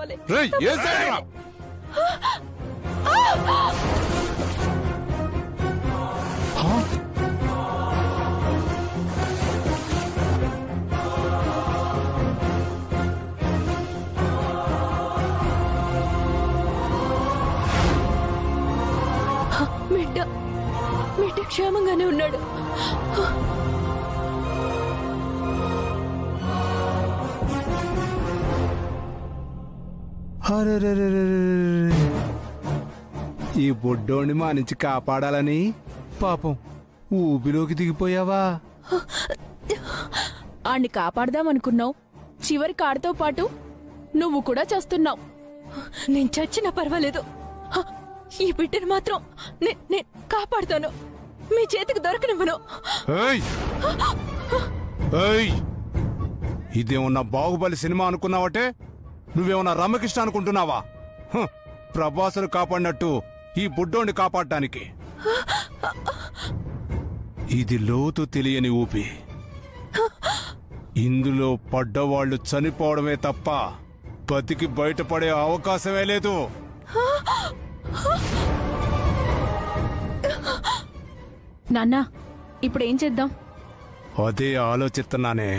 తప్పాలి. మిట్ట క్షేమంగానే ఉన్నాడు. ఈ బొడ్డోని మా నుంచి కాపాడాలని పాపం ఊబిలోకి దిగిపోయావా? ఆణ్ణి కాపాడదామనుకున్నావు, చివరికి ఆడితో పాటు నువ్వు కూడా చేస్తున్నావు. నేను చచ్చినా పర్వాలేదు, ఈ బిడ్డను మాత్రం నేను కాపాడుతాను. మీ చేతికి దొరకనివ్వను. ఇదేమన్నా బాహుబలి సినిమా అనుకున్నావటే? నువ్వేమన్నా రామకృష్ణ అనుకుంటున్నావా? ప్రభాసును కాపాడినట్టు ఈ బుడ్డోని కాపాడటానికి. ఇది లోతు తెలియని ఊపి. ఇందులో పడ్డవాళ్లు చనిపోవడమే తప్ప బతికి బయటపడే అవకాశమే లేదు. నాన్నా, ఇప్పుడేం చేద్దాం? అదే ఆలోచిస్తున్నానే.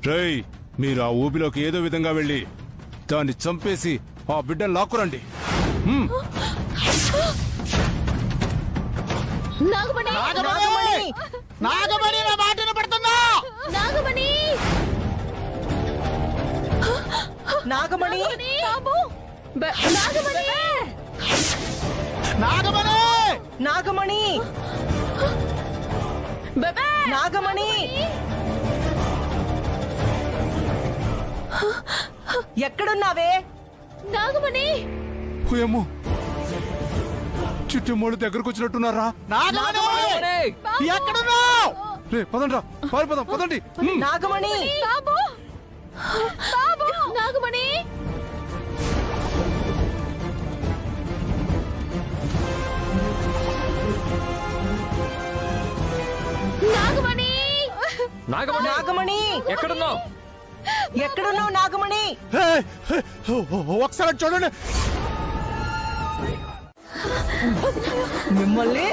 రేయ్, మీరు ఆ ఊబిలోకి ఏదో విధంగా వెళ్ళి దాన్ని చంపేసి ఆ బిడ్డను లాక్కురండి. ఎక్కడున్నావే నాగమణి? చుట్టూ దగ్గరకు వచ్చినట్టున్నారా? ఎక్కడున్నావు? పదండ్రా, పారిపోదాం, పదండి. నాగమణి, నాగమణి, నాగమణి, నాగమణి, ఎక్కడున్నావు? ఎక్కడున్నావు నాగమణి? ఒకసారి చూడండి. మిమ్మల్ని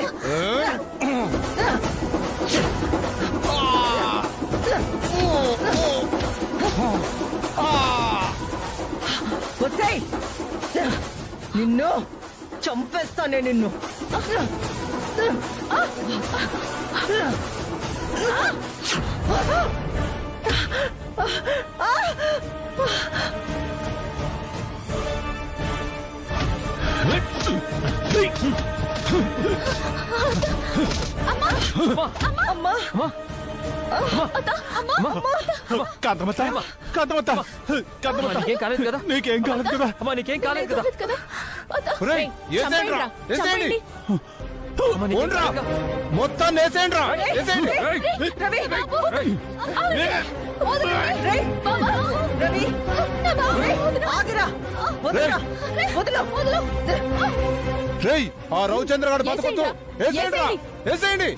వచ్చేయ్, నిన్ను చంపేస్తానే నిన్ను. నీకేం కాలేదు కదా? నీకేం కాలేదు కదా? అమ్మా, నీకేం కాలేదు కదా? మొత్తం వేసేయండిరా. రేయ్, ఆ రవిచంద్ర గారు బతకొద్దు. వేసేయండి.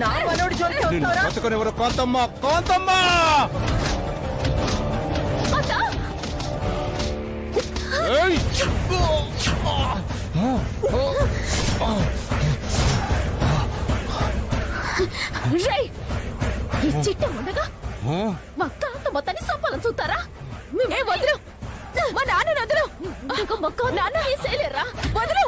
నా మనోడి జోలికి వస్తారా? బతుకునేవారు కాంతమ్మ, కాంతమ్మ. చిట్ట ఉండగా మా కాంత మొత్తాన్ని సంపాలని చూస్తారా? ఏ వదిలు, మా నాన్న వదిలు. మొక్క నాన్న వేసేయలేరా? వదిలు.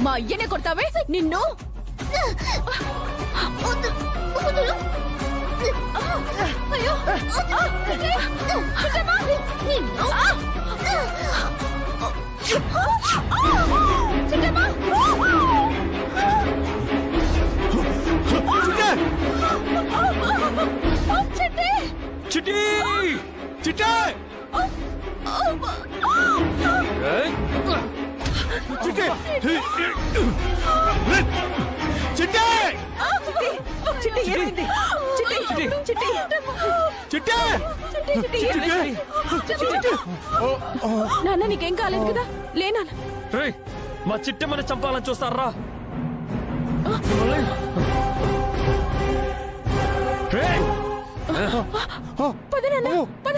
మా అయ్యనే కొడతావే నిన్ను? అయ్యో, చిట్టి, చిట్టి. ఏయ్! చిట్టి చిట్టి చిట్టి ఏమైంది? చిట్టి చిట్టి! చిట్టి చిట్టి నాన్న నీకేం కాలేదు కదా లేనా రేయ్, మా చిట్టమ్మని చంపాలని చూస్తారా? రేయ్! పద నాన్న పద.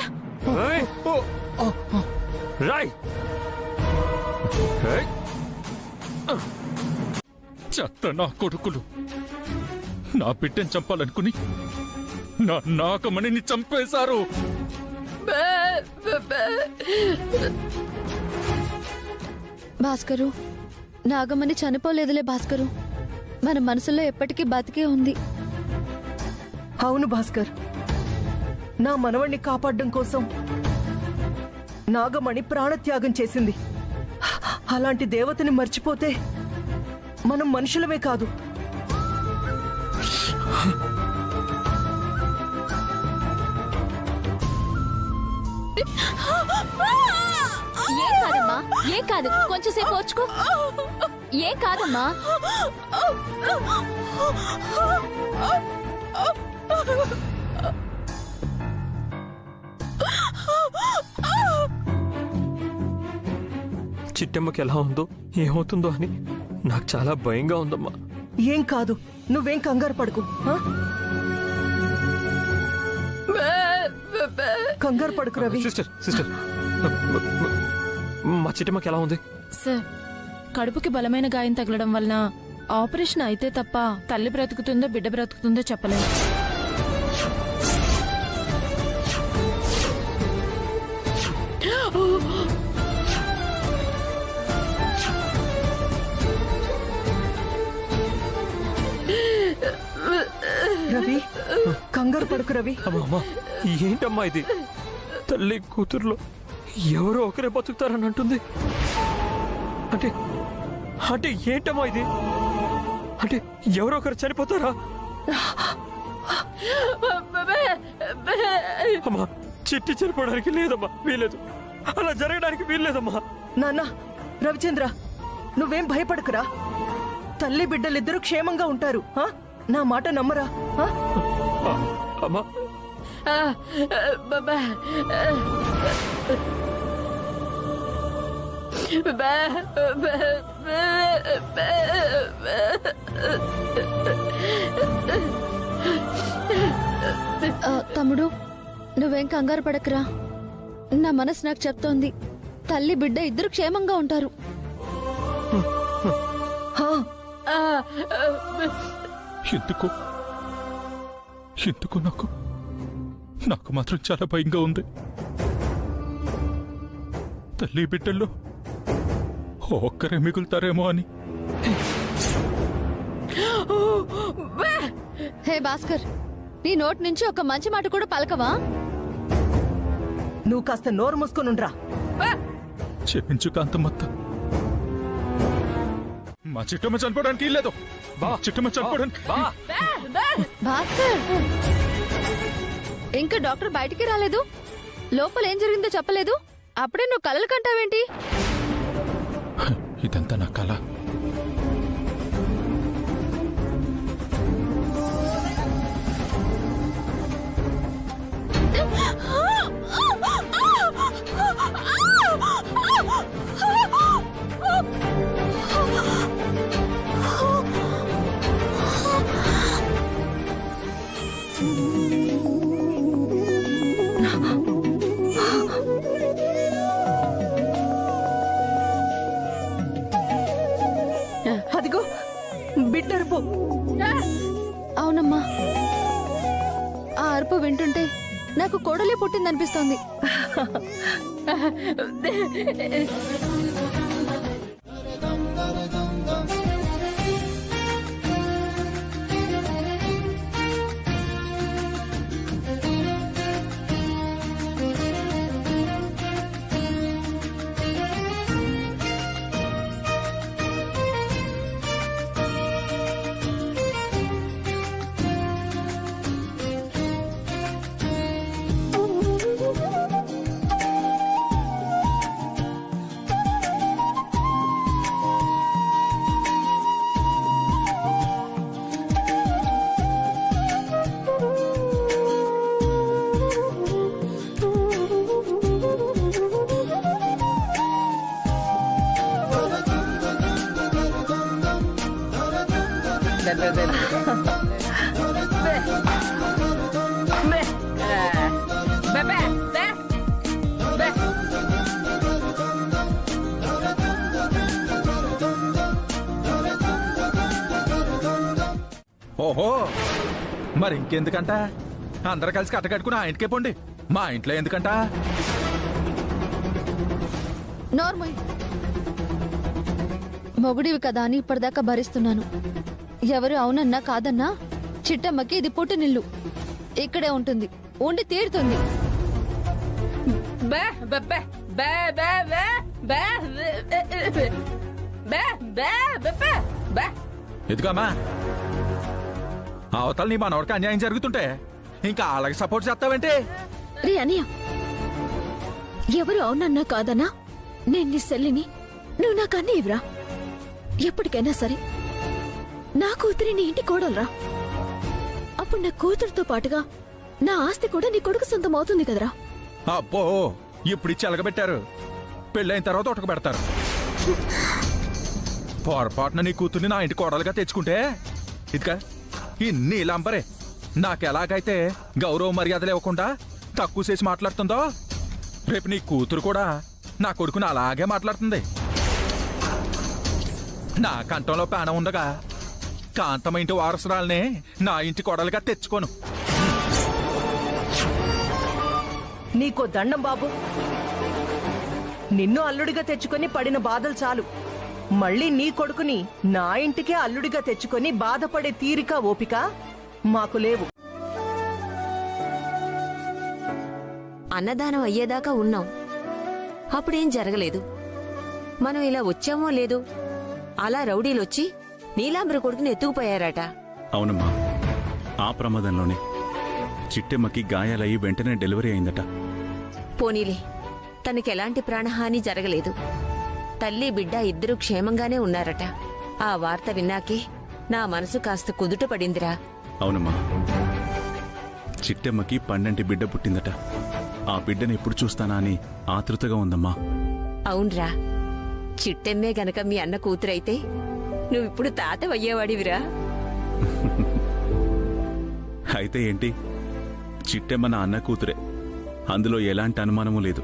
ఏయ్! రాయ్! ఏయ్! చెత్త నా కొడుకులు నా బిడ్డను చంపాలనుకుని నా నాగమణిని చంపేశారు. భాస్కరు, నాగమణి చనిపోలేదులే భాస్కరు. మన మనసులో ఎప్పటికీ బతికే ఉంది. అవును భాస్కర్, నా మనవణ్ణి కాపాడడం కోసం నాగమణి ప్రాణత్యాగం చేసింది. అలాంటి దేవతని మర్చిపోతే మనం మనుషులమే కాదు. ఏం కాదమ్మా, ఏం కాదు, కొంచెం సేపు ఓర్చుకో. ఏం కాదమ్మా. చిట్టమ్మకి ఎలా ఉందో ఏమవుతుందో అని నాకు చాలా భయంగా ఉందమ్మా. ఏం కాదు, నువ్వేం కంగారు పడకు. ఆ? కంగారు పడకు రవి. సిస్టర్ మా చిట్టమ్మకి ఎలా ఉంది? సార్ కడుపుకి బలమైన గాయం తగలడం వలన ఆపరేషన్ అయితే తప్ప తల్లి బ్రతుకుతుందో బిడ్డ బ్రతుకుతుందో చెప్పలేదు. రవి కంగారు పడకు రవి. అమ్మా ఏంటమ్మా ఇది? తల్లి కూతురులో ఎవరో ఒకరే బతుకుతారని అంటుంది. అంటే అంటే ఏంటమ్మా ఇది? అంటే ఎవరో ఒకరు చనిపోతారా? అమ్మా చిట్టి చనిపోవడానికి లేదమ్మా, వీలేదు. అలా జరగడానికి వీల్లేదమ్మా. నాన్న రవిచంద్ర, నువ్వేం భయపడకురా. తల్లి బిడ్డలిద్దరూ క్షేమంగా ఉంటారు. ఆ? నా మాట నమ్మరా? ఆ? అమ్మా తమ్ముడు, నువ్వేం కంగారు పడకురా. నా మనసు నాకు చెప్తోంది, తల్లి బిడ్డ ఇద్దరు క్షేమంగా ఉంటారు. ఎందుకు ఎందుకు నాకు మాత్రం చాలా భయంగా ఉంది. తల్లి బిడ్డల్లో ఒక్కరే మిగులుతారేమో అని. హే భాస్కర్, నీ నోటి నుంచి ఒక మంచి మాట కూడా పలకవా? నువ్వు కాస్త నోరు మూసుకొనుండ్రా. క్షమించు కాంతమ్మత్త, మా చిట్టమ్మ చనిపోవడానికి ఇల్లేదు. చిట్టమ్మ చనిపోవడానికి భాస్కర్, ఇంకా డాక్టర్ బయటికి రాలేదు, లోపల ఏం జరిగిందో చెప్పలేదు. అప్పుడే నువ్వు కలలు కంటావేంటి? ఇదంతా నా కళ. అదిగో బిడ్డరుపు. అవునమ్మా, ఆ అరుపు వింటుంటే నాకు కోడలే పుట్టిందనిపిస్తోంది. ఓహో మరి ఇంకెందుకంట అందరు కలిసి కట్టకట్టుకుని ఆ ఇంటికే పోండి. మా ఇంట్లో ఎందుకంట? నార్మల్ మొగుడివి కదా అని ఇప్పటిదాకా భరిస్తున్నాను. ఎవరు అవునన్నా కాదన్నా చిట్టమ్మకి ఇది పుట్టినిల్లు. ఇక్కడే ఉంటుంది, ఉండి తీరుతుంది. ఎదుగమ్మా అవతల నీ మనవడికి అన్యాయం జరుగుతుంటే ఇంకా వాళ్ళకి సపోర్ట్ చేస్తావేంటి? రే అనియా, ఎవరు అవునన్నా కాదన్నా నేను నీ సెల్లిని, నువ్వు నాకు అన్నీ ఇవ్వరా. ఎప్పటికైనా సరే నా కూతురి నీ ఇంటి కోడలరా. అప్పుడు నా కూతురుతో పాటుగా నా ఆస్తి కూడా నీ కొడుకు సొంతం అవుతుంది కదరా. అబ్బో ఇప్పుడు ఇచ్చి ఎలగబెట్టారు, పెళ్ళైన తర్వాత ఉటక పెడతారు. పొరపాటున నీ కూతుర్ని నా ఇంటి కోడలుగా తెచ్చుకుంటే ఇదిగా ఈ నీలాంబరే నాకెలాగైతే గౌరవ మర్యాదలు ఇవ్వకుండా తక్కువ చేసి మాట్లాడుతుందో రేపు నీ కూతురు కూడా నా కొడుకుని అలాగే మాట్లాడుతుంది. నా కంఠంలో ప్రాణం ఉండగా కాంతమ ఇంటి వారసురాల్ని నా ఇంటి కోడలుగా తెచ్చుకోను. నీకో దండం బాబు. నిన్ను అల్లుడిగా తెచ్చుకొని పడిన బాధలు చాలు. మళ్ళీ నీ కొడుకుని నా ఇంటికే అల్లుడిగా తెచ్చుకొని బాధపడే తీరిక ఓపిక మాకు లేవు. అన్నదానం అయ్యేదాకా ఉన్నాం, అప్పుడేం జరగలేదు. మనం ఇలా వచ్చామో లేదు, అలా రౌడీలొచ్చి నీలాంబర కొడుకుని ఎత్తుకుపోయారట. అవునమ్మా, ఆ ప్రమాదంలోనే చిట్టెమ్మకి గాయాలయ్యి వెంటనే డెలివరీ అయిందట. పోనీలే, తనకెలాంటి ప్రాణహాని జరగలేదు. తల్లి బిడ్డ ఇద్దరూ క్షేమంగానే ఉన్నారట. ఆ వార్త విన్నాకే నా మనసు కాస్త కుదుట పడిందిరా. అవునమ్మా, చిట్టెమ్మకి 12 బిడ్డ పుట్టిందట. ఆ బిడ్డని ఎప్పుడు చూస్తానా అని ఆతృతగా ఉందమ్మా. అవునరా, చిట్టెమ్మే గనక మీ అన్న కూతురైతే నువ్విప్పుడు తాతవయ్యేవాడివిరా. అయితే ఏంటి, చిట్టెమ్మ నా అన్న కూతురే, అందులో ఎలాంటి అనుమానమూ లేదు.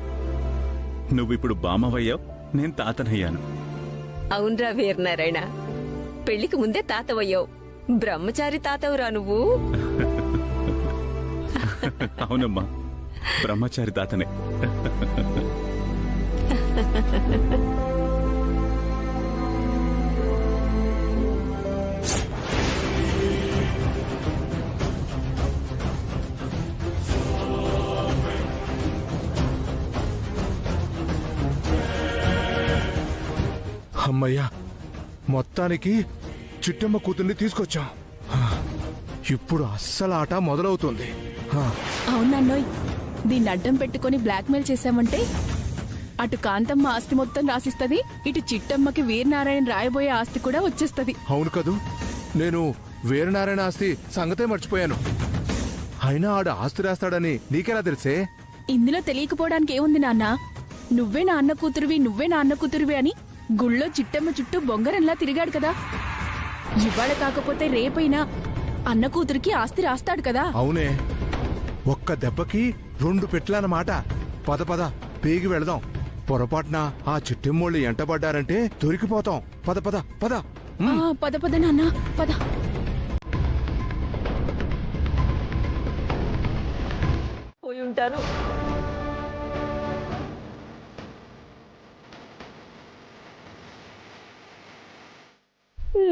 నువ్విప్పుడు బామ్మవయ్యావు, నేను తాతనయ్యాను. అవునరా వీరనారాయణ, పెళ్లికి ముందే తాతవయ్యావు. బ్రహ్మచారి తాతవురా నువ్వు. అవునమ్మా, బ్రహ్మచారి తాతనే. అమ్మయ్యా, మొత్తానికి చిట్టమ్మ కూతుర్ని తీసుకొచ్చాం. ఇప్పుడు అస్సలు ఆట మొదలవుతుంది. అవునన్నోయ్, దీన్ని అడ్డం పెట్టుకుని బ్లాక్మెయిల్ చేశామంటే అటు కాంతమ్మ ఆస్తి మొత్తం రాసిస్తది, ఇటు చిట్టమ్మకి వీరనారాయణ రాయబోయే ఆస్తి కూడా వచ్చేస్తది. అవును కదూ, నేను వీరనారాయణ ఆస్తి సంగతే మర్చిపోయాను. అయినా ఆడు ఆస్తి రాస్తాడని నీకెలా తెలిసే? ఇందులో తెలియకపోవడానికి ఏముంది నాన్న? నువ్వే నా అన్న కూతురువి, నువ్వే నా అన్న కూతురువి అని గుళ్ళో చిట్టమ్మ చుట్టూ బొంగరంలా తిరిగాడు కదా. ఇవాళ కాకపోతే రేపైనా అన్న కూతురికి ఆస్తి రాస్తాడు కదా. అవునే, ఒక్క దెబ్బకి 2 పెట్లన్నమాట. పద పద పేగి వెళదాం. పొరపాటున ఆ చిట్టెమ్మోళ్ళు ఎంటబడ్డారంటే దొరికిపోతాం. పద పద పద. పద పద నాన్న, పద. పోయి ఉంటాను.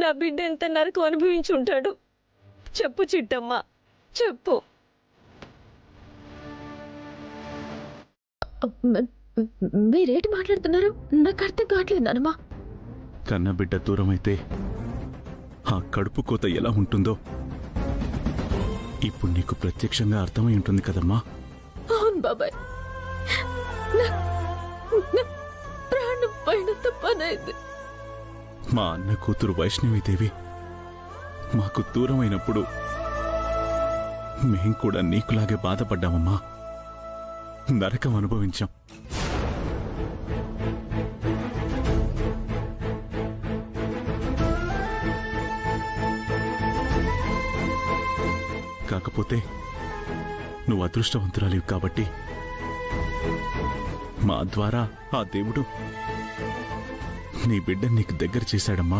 నా బిడ్డ ఎంత నరకం అనుభవించి ఉంటాడు. చెప్పు చిట్టమ్మా, చెప్పు. మీరేంటి మాట్లాడుతున్నారు? నాకు అర్థం కావట్లేదు నానమ్మా. కన్న బిడ్డ దూరమైతే ఆ కడుపు కోత ఎలా ఉంటుందో ఇప్పుడు నీకు ప్రత్యక్షంగా అర్థమై ఉంటుంది కదమ్మా. అవును బాబాయ్, ప్రాణం పైనంత పనైంది. మా అన్న కూతురు వైష్ణవీదేవి మాకు దూరమైనప్పుడు మేం కూడా నీకులాగే బాధపడ్డామమ్మా, నరకం అనుభవించాం. కాకపోతే నువ్వు అదృష్టవంతురాలివి కాబట్టి మా ద్వారా ఆ దేవుడు నీ బిడ్డ నీకు దగ్గర చేశాడమ్మా.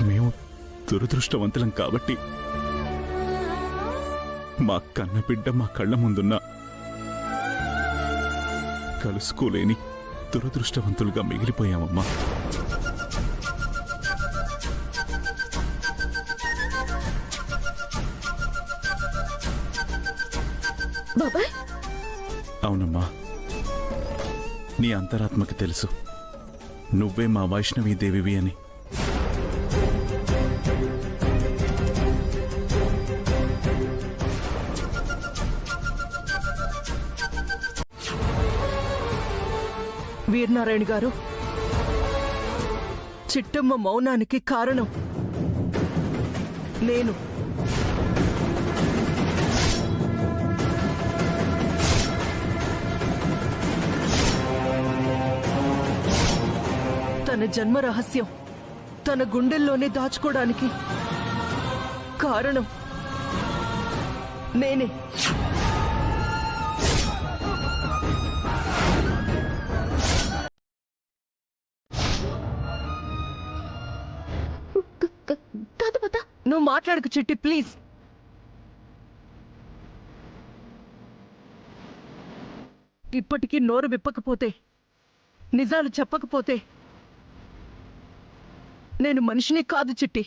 మేము దురదృష్టవంతులం కాబట్టి మా కన్న బిడ్డ మా కళ్ళ ముందున్నా కలుసుకోలేని దురదృష్టవంతులుగా మిగిలిపోయామమ్మా. బాబాయ్, అవునమ్మా, నీ అంతరాత్మకి తెలుసు నువ్వే మా వైష్ణవీదేవివి అని. వీరనారాయణ గారు, చిట్టమ్మ మౌనానికి కారణం నేను. తన జన్మ రహస్యం తన గుండెల్లోనే దాచుకోవడానికి కారణం నేనే. నువ్వు మాట్లాడకు చిట్టి, ప్లీజ్. ఇప్పటికీ నోరు విప్పకపోతే, నిజాలు చెప్పకపోతే నేను మనిషిని కాదు చిట్టి.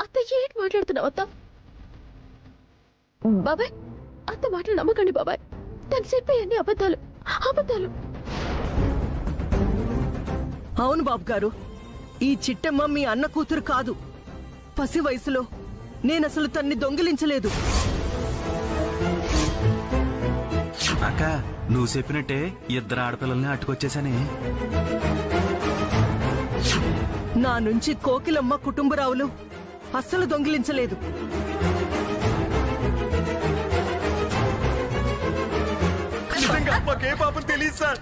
అత్త ఏంటి మాట్లాడుతున్నావు అత్త? బాబాయ్, అత్త మాటలు నమ్మకండి బాబాయ్. తను చెప్పేయన్ని అబద్ధాలు, అబద్ధాలు. అవును బాబు గారు, ఈ చిట్టమ్మ మీ అన్న కూతురు కాదు. పసి వయసులో నేనసలు తన్ని దొంగిలించలేదు. అక్క, నువ్వు చెప్పినట్టే ఇద్దరు ఆడపిల్లల్ని అట్టుకొచ్చేసానే. నా నుంచి కోకిలమ్మ కుటుంబరావులు అస్సలు దొంగిలించలేదు. మాకే పాపం తెలియదు సార్.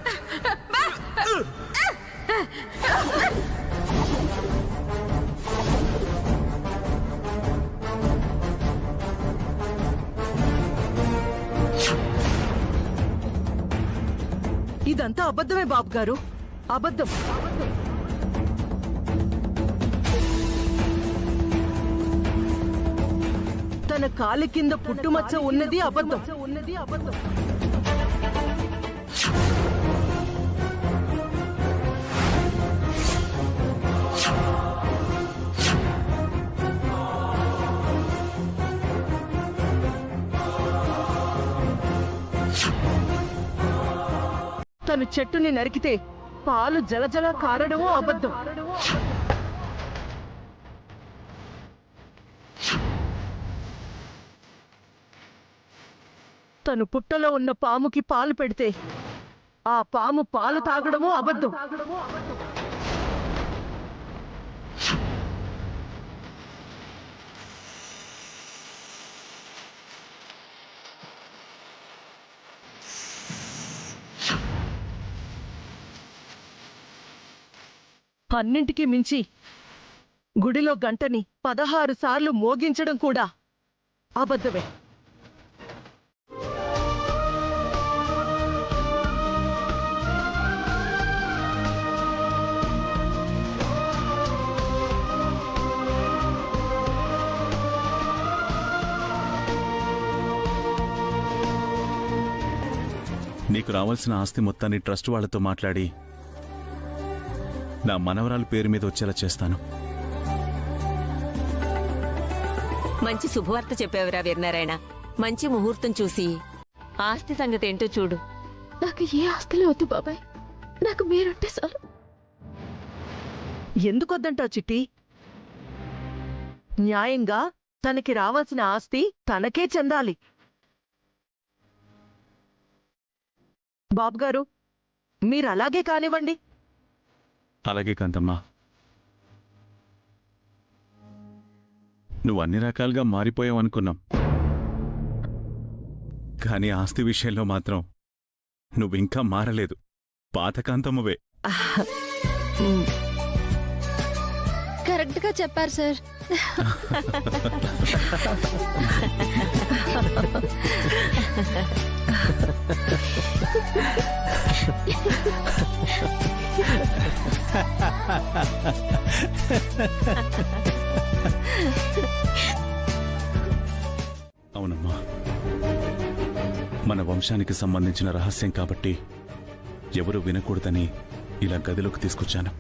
ఇదంతా అబద్ధమే బాబు గారు, అబద్ధం. తన కాలి కింద పుట్టుమచ్చ ఉన్నది అబద్ధం. తను చెట్టుని నరికితే పాలు జలజల కారడమో అబద్ధం. తను పుట్టలో ఉన్న పాముకి పాలు పెడితే ఆ పాము పాలు తాగడమో అబద్ధం. అన్నింటికీ మించి గుడిలో గంటని 16 సార్లు మోగించడం కూడా అబద్ధమే. నీకు రావాల్సిన ఆస్తి మొత్తాన్ని ట్రస్ట్ వాళ్లతో మాట్లాడి నా మనవరాలు పేరు మీద వచ్చేలా చేస్తాను. మంచి శుభవార్త చెప్పావురా వీరనారాయణ. మంచి ముహూర్తం చూసి ఆస్తి సంగతి ఏంటో చూడు. నాకు ఏ ఆస్తులు వద్దు బాబాయ్, నాకు మీరంటే చాలు. ఎందుకొద్దంటావు చిట్టి? న్యాయంగా తనకి రావాల్సిన ఆస్తి తనకే చెందాలి. బాబుగారు, మీరలాగే కానివ్వండి. అలాగే కాంతమ్మా, నువ్వు అన్ని రకాలుగా మారిపోయావనుకున్నాం, కానీ ఆస్తి విషయంలో మాత్రం నువ్వింకా మారలేదు. పాత కాంతమ్మవే. కరెక్ట్ గా చెప్పారు సార్. అవునమ్మా, మన వంశానికి సంబంధించిన రహస్యం కాబట్టి ఎవరు వినకూడదని ఇలా గదిలోకి తీసుకొచ్చాను.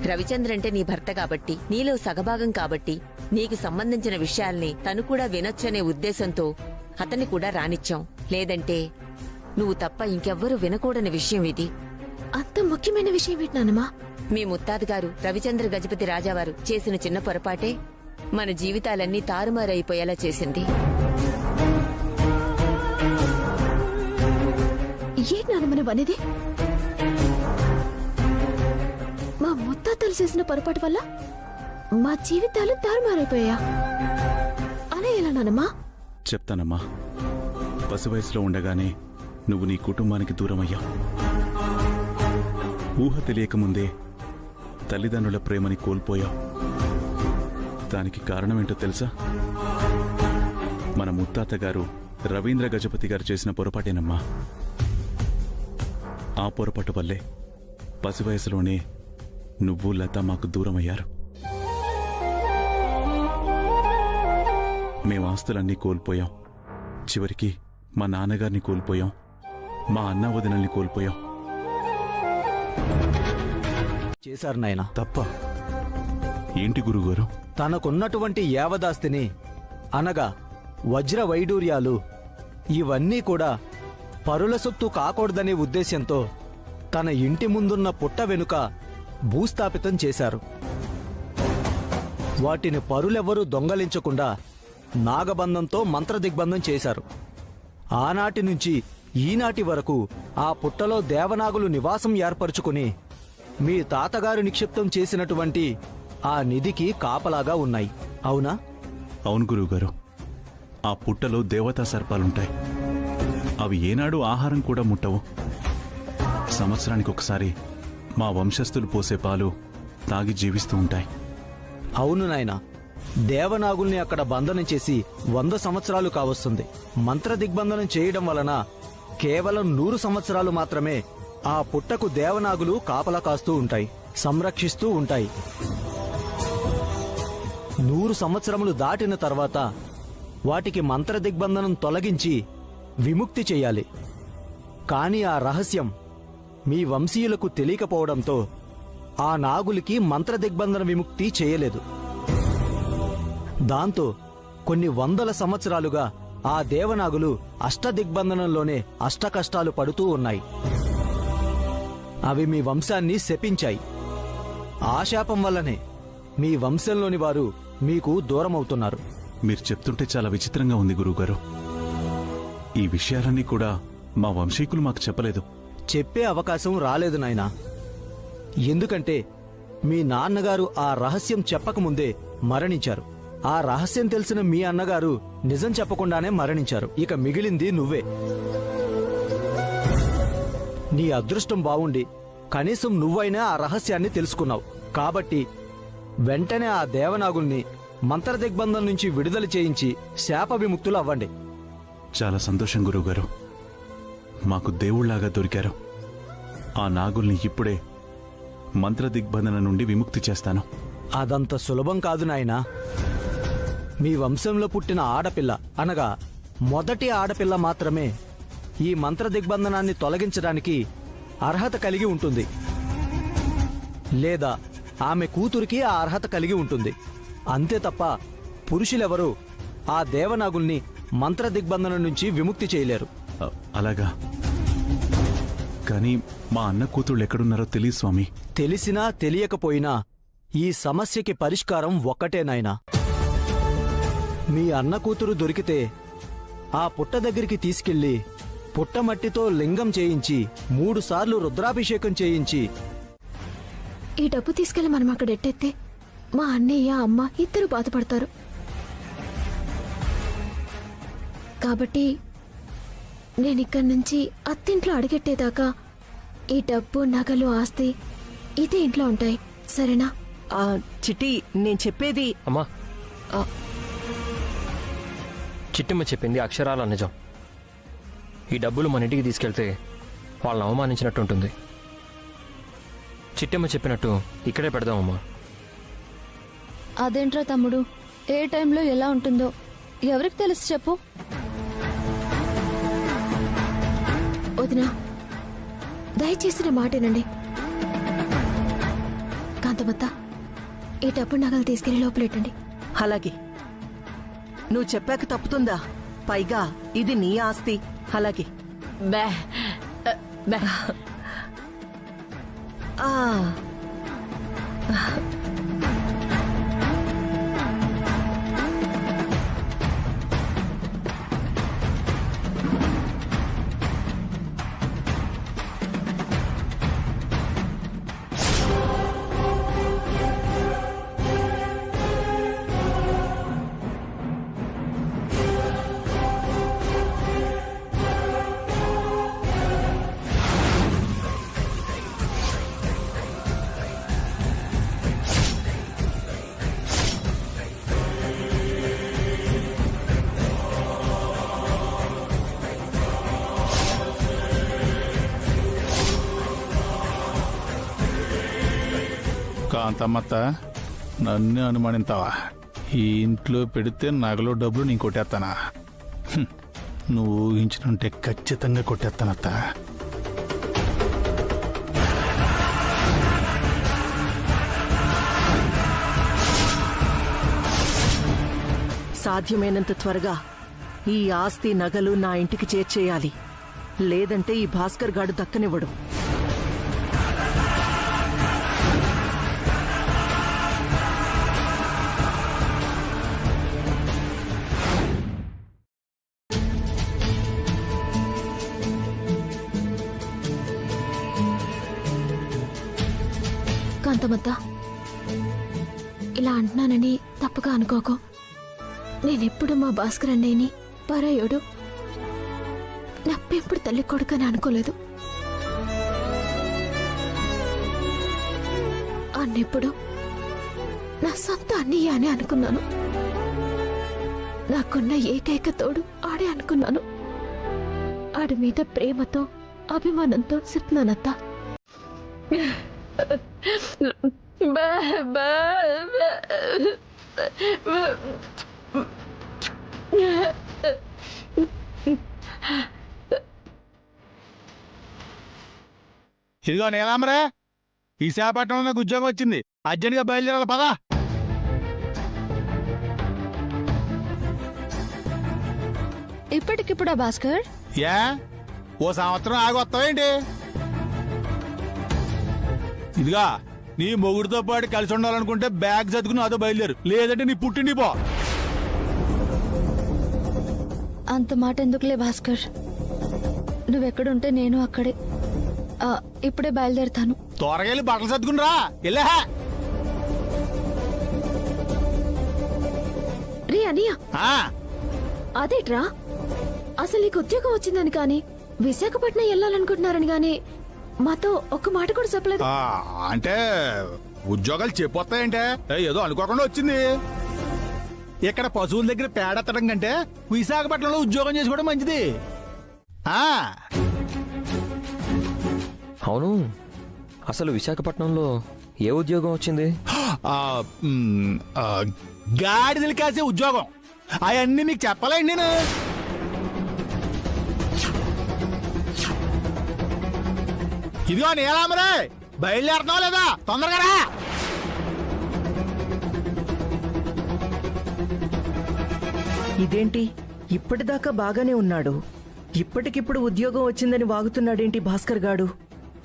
రవిచంద్ర అంటే నీ భర్త కాబట్టి, నీలో సగభాగం కాబట్టి నీకు సంబంధించిన విషయాల్ని తను కూడా వినొచ్చనే ఉద్దేశంతో అతన్ని కూడా రానిచ్చాం. లేదంటే నువ్వు తప్ప ఇంకెవ్వరూ వినకూడని విషయం ఇది. అంత ముఖ్యమైన విషయం ఏంటి నానమ్మా? మీ ముత్తాత గారు రవిచంద్ర గజపతి రాజావారు చేసిన చిన్న పొరపాటే మన జీవితాలన్నీ తారుమారైపోయేలా చేసింది. ఏంటి నానమ్మ నువ్వనేది? మా ముత్తాతలు చేసిన పొరపాటు వల్ల మా జీవితాలు తారుమారైపోయా? అలా ఎలా నానమ్మా? చెప్తానమ్మా. పసి వయసులో ఉండగానే నువ్వు నీ కుటుంబానికి దూరమయ్యావు. ఊహ తెలియకముందే తల్లిదండ్రుల ప్రేమని కోల్పోయావు. దానికి కారణమేంటో తెలుసా? మన ముత్తాత గారు రవీంద్ర గజపతి గారు చేసిన పొరపాటేనమ్మా. ఆ పొరపాటు వల్లే పసి వయసులోనే నువ్వు లత మాకు దూరమయ్యారు. మేం ఆస్తులన్నీ కోల్పోయాం. చివరికి మా నాన్నగారిని కోల్పోయాం. మా అన్న వదినల్ని కోల్పోయాం. చేశారు నాయనా. తప్ప ఏంటి గురుగారు? తనకున్నటువంటి యావదాస్తిని అనగా వజ్ర వైడూర్యాలు ఇవన్నీ కూడా పరుల సొత్తు కాకూడదనే ఉద్దేశ్యంతో తన ఇంటి ముందున్న పుట్ట వెనుక భూస్థాపితం చేశారు. వాటిని పరులెవ్వరూ దొంగలించకుండా నాగబంధంతో మంత్రదిగ్బంధం చేశారు. ఆనాటి నుంచి ఈనాటి వరకు ఆ పుట్టలో దేవనాగులు నివాసం ఏర్పరచుకుని మీ తాతగారు నిక్షిప్తం చేసినటువంటి ఆ నిధికి కాపలాగా ఉన్నాయి. అవునా? అవును గురువుగారు. ఆ పుట్టలో దేవతా సర్పాలుంటాయి. అవి ఏనాడు ఆహారం కూడా ముట్టవు. సంవత్సరానికి ఒకసారి మా వంశస్థులు పోసే పాలు తాగి జీవిస్తూ ఉంటాయి. అవును నాయనా. దేవనాగుల్ని అక్కడ బంధనం చేసి 100 సంవత్సరాలు కావస్తుంది. మంత్రదిగ్బంధనం చేయడం వలన కేవలం 100 సంవత్సరాలు మాత్రమే ఆ పుట్టకు దేవనాగులు కాపలా కాస్తూ ఉంటాయి, సంరక్షిస్తూ ఉంటాయి. 100 సంవత్సరములు దాటిన తర్వాత వాటికి మంత్రదిగ్బంధనం తొలగించి విముక్తి చెయ్యాలి. కాని ఆ రహస్యం మీ వంశీయులకు తెలియకపోవడంతో ఆ నాగులకి మంత్రదిగ్బంధన విముక్తి చేయలేదు. దాంతో కొన్ని 100 సంవత్సరాలుగా ఆ దేవనాగులు అష్టదిగ్బంధనంలోనే అష్టకష్టాలు పడుతూ ఉన్నాయి. అవి మీ వంశాన్ని శపించాయి. ఆ శాపం వల్లనే మీ వంశంలోని వారు మీకు దూరమవుతున్నారు. మీరు చెప్తుంటే చాలా విచిత్రంగా ఉంది గురువుగారు. ఈ విషయాలన్నీ కూడా మా వంశీకులు మాకు చెప్పలేదు. చెప్పే అవకాశం రాలేదు నాయనా. ఎందుకంటే మీ నాన్నగారు ఆ రహస్యం చెప్పకముందే మరణించారు. ఆ రహస్యం తెలిసిన మీ అన్నగారు నిజం చెప్పకుండానే మరణించారు. ఇక మిగిలింది నువ్వే. నీ అదృష్టం బావుండి కనీసం నువ్వైనా ఆ రహస్యాన్ని తెలుసుకున్నావు. కాబట్టి వెంటనే ఆ దేవనాగుల్ని మంత్రదిగ్బంధం నుంచి విడుదల చేయించి శాప విముక్తులు అవ్వండి. చాలా సంతోషం గురువుగారు. మాకు దేవుళ్లాగా దొరికారు. ఆ నాగుల్ని ఇప్పుడే మంత్రదిగ్బంధన నుండి విముక్తి చేస్తాను. అదంత సులభం కాదు నాయనా. మీ వంశంలో పుట్టిన ఆడపిల్ల అనగా మొదటి ఆడపిల్ల మాత్రమే ఈ మంత్రదిగ్బంధనాన్ని తొలగించడానికి అర్హత కలిగి ఉంటుంది. లేదా ఆమె కూతురికి ఆ అర్హత కలిగి ఉంటుంది. అంతే తప్ప పురుషులెవరూ ఆ దేవనాగుల్ని మంత్రదిగ్బంధనం నుంచి విముక్తి చేయలేరు. అలాగా? కానీ మా అన్న కూతుళ్ళు ఎక్కడున్నారో తెలియదు స్వామి. తెలిసినా తెలియకపోయినా ఈ సమస్యకి పరిష్కారం ఒక్కటే నాయనా. మీ అన్న కూతురు దొరికితే ఆ పుట్ట దగ్గరికి తీసుకెళ్లి పుట్టమట్టితో లింగం చేయించి 3 సార్లు రుద్రాభిషేకం చేయించి ఈ డబ్బు తీసుకెళ్లి మనం అక్కడ ఎట్టెత్తే మా అన్నయ్య అమ్మ ఇద్దరు బాధపడతారు. కాబట్టి నేనిక్కడి నుంచి అత్తింట్లో అడిగెట్టేదాకా ఈ డబ్బు నగలు ఆస్తి ఇదే ఇంట్లో ఉంటాయి, సరేనా? చిట్టి, నేను చెప్పేది. అమ్మా, చిట్టిమ్మ చెప్పింది అక్షరాల నిజం. ఈ డబ్బులు మన ఇంటికి తీసుకెళ్తే వాళ్ళని అవమానించినట్టు ఉంటుంది. చిట్టిమ్మ చెప్పినట్టు ఇక్కడే పెడదామమ్మా. అదేంట్రా తమ్ముడు, ఏ టైంలో ఎలా ఉంటుందో ఎవరికి తెలుసు చెప్పు. వదినా, దయచేసి నా మాటేనండి. కాంతమత్త, ఈ డబ్బు నగలు తీసుకెళ్లి లోపలెట్టండి. అలాగే. నువ్వు చెప్పాక తప్పుతుందా? పైగా ఇది నీ ఆస్తి. అలాగే. కాంతమ్మత్త, నన్ను అనుమానింతావా? ఈ ఇంట్లో పెడితే నగలు డబ్బులు నేను కొట్టేస్తానా? నువ్వు ఊహించినంటే ఖచ్చితంగా కొట్టేస్తానత్త. సాధ్యమైనంత త్వరగా ఈ ఆస్తి నగలు నా ఇంటికి చేర్చేయాలి. లేదంటే ఈ భాస్కర్ గాడు దక్కనివ్వడు. కాంతమత్త, ఇలా అంటున్నానని తప్పుగా అనుకోకు. నేనెప్పుడు మా భాస్కర్ అన్నయ్యని పరాయోడు, నా పెంపుడు తల్లి కొడుకని అనుకోలేదు. అన్నెప్పుడు నా సొంత అన్నయ్య అని అనుకున్నాను. నాకున్న ఏకైక తోడు ఆడే అనుకున్నాను. ఆడి మీద ప్రేమతో అభిమానంతో చెప్తున్నానత్త. ఇదిగో నీలాంబరే, విశాఖపట్నంలో నాకు ఉద్యోగం వచ్చింది. అర్జెంట్గా బయలుదేరాలి, పదా. ఇప్పటికిప్పుడా భాస్కర్? ఏ, ఓ సంవత్సరం ఆగి వస్తావేంటి? ఇదిగా, నీ మొగుడితో పాటు కలిసి ఉండాలనుకుంటే బ్యాగ్ చదువుకుని అదో బయలుదేరు, లేదంటే నీ పుట్టిండి పో. అంత మాట ఎందుకులే భాస్కర్, నువ్వెక్కడుంటే నేను అక్కడే. ఇప్పుడే బయలుదేరుతాను. త్వరగా వెళ్ళి బట్టలు సర్దుకుని రా. వెళ్ళా రే అనియా, అదేట్రా, అసలు నీకు ఉద్యోగం వచ్చిందని కానీ విశాఖపట్నం వెళ్ళాలనుకుంటున్నారని కానీ మాతో ఒక్క మాట కూడా చెప్పలేదు. అంటే ఉద్యోగాలు చెప్పొస్తాయంటే ఏదో అనుకోకుండా వచ్చింది. ఇక్కడ పశువుల దగ్గర పేడెత్తడం కంటే విశాఖపట్నంలో ఉద్యోగం చేసుకోవడం మంచిది. అవును, అసలు విశాఖపట్నంలో ఏ ఉద్యోగం వచ్చింది? గాడిదలు కాసే ఉద్యోగం. అవన్నీ మీకు చెప్పాలండి నేను. ఇదిగో నీలాంబరే, బయలుదేరుతావా లేదా? తొందరగా రా. ఇదేంటి, ఇప్పటిదాకా బాగానే ఉన్నాడు, ఇప్పటికిప్పుడు ఉద్యోగం వచ్చిందని వాగుతున్నాడేంటి భాస్కర్ గాడు?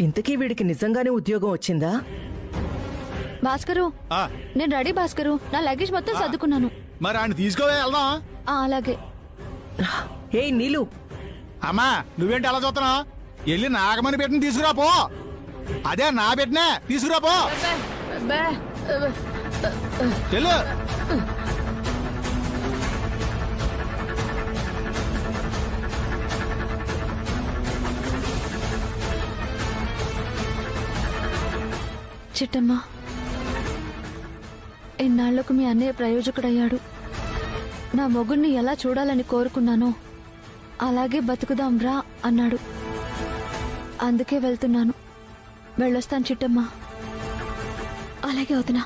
ఇంతకీ వీడికి నిజంగానే ఉద్యోగం వచ్చిందా? భాస్కరు, నేను రెడీ భాస్కరు. నా లగేజ్ మొత్తం సర్దుకున్నాను. మరి ఆయన తీసుకోవే, వెళ్దాం. అలాగే. ఏ నీలు, అమ్మా నువ్వేంటి అలా చూస్తున్నావు? వెళ్ళి నాగమణి పెట్టిన తీసుకురాపో. అదే నా పెట్టినే తీసుకురాపో. వెళ్ళు. చిట్టమ్మా, ఇన్నాళ్లకు మీ అన్నయ్య ప్రయోజకుడయ్యాడు. నా మొగుణ్ణి ఎలా చూడాలని కోరుకున్నానో అలాగే బతుకుదాం రా అన్నాడు. అందుకే వెళ్తున్నాను. వెళ్ళొస్తాను చిట్టమ్మా. అలాగే వదినా,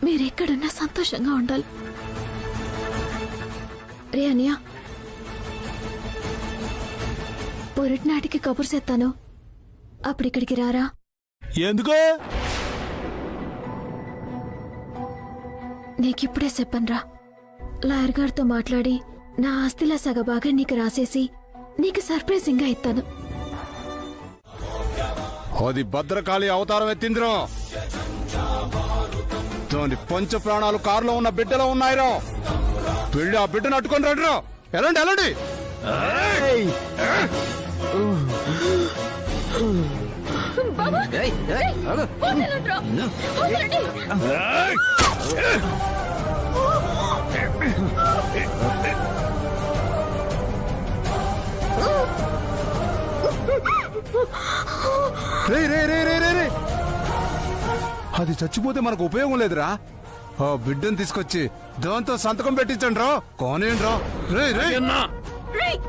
మీరెక్కడున్నా సంతోషంగా ఉండాలి. రే అనియా, పొరిటినాటికి కబురు చేస్తాను, అప్పుడిక్కడికి రారా. ఎందుకు? నీకిప్పుడే చెప్పనురా. లాయర్ గారితో మాట్లాడి నా ఆస్తిలా సగభాగం నీకు రాసేసి నీకు సర్ప్రైజింగ్ గా ఇస్తాను. అది భద్రకాళి అవతారం ఎత్తిందిరో. దాని పంచ ప్రాణాలు కారులో ఉన్న బిడ్డలో ఉన్నాయిరో. వెళ్ళి ఆ బిడ్డను అట్టుకొని రండిరో. ఎలాంటి ఎలాంటి అది చచ్చిపోతే మనకు ఉపయోగం లేదురా. ఆ బిడ్డను తీసుకొచ్చి దాంతో సంతకం పెట్టించండి రా. కోనేండి రా. రే రే రేయ్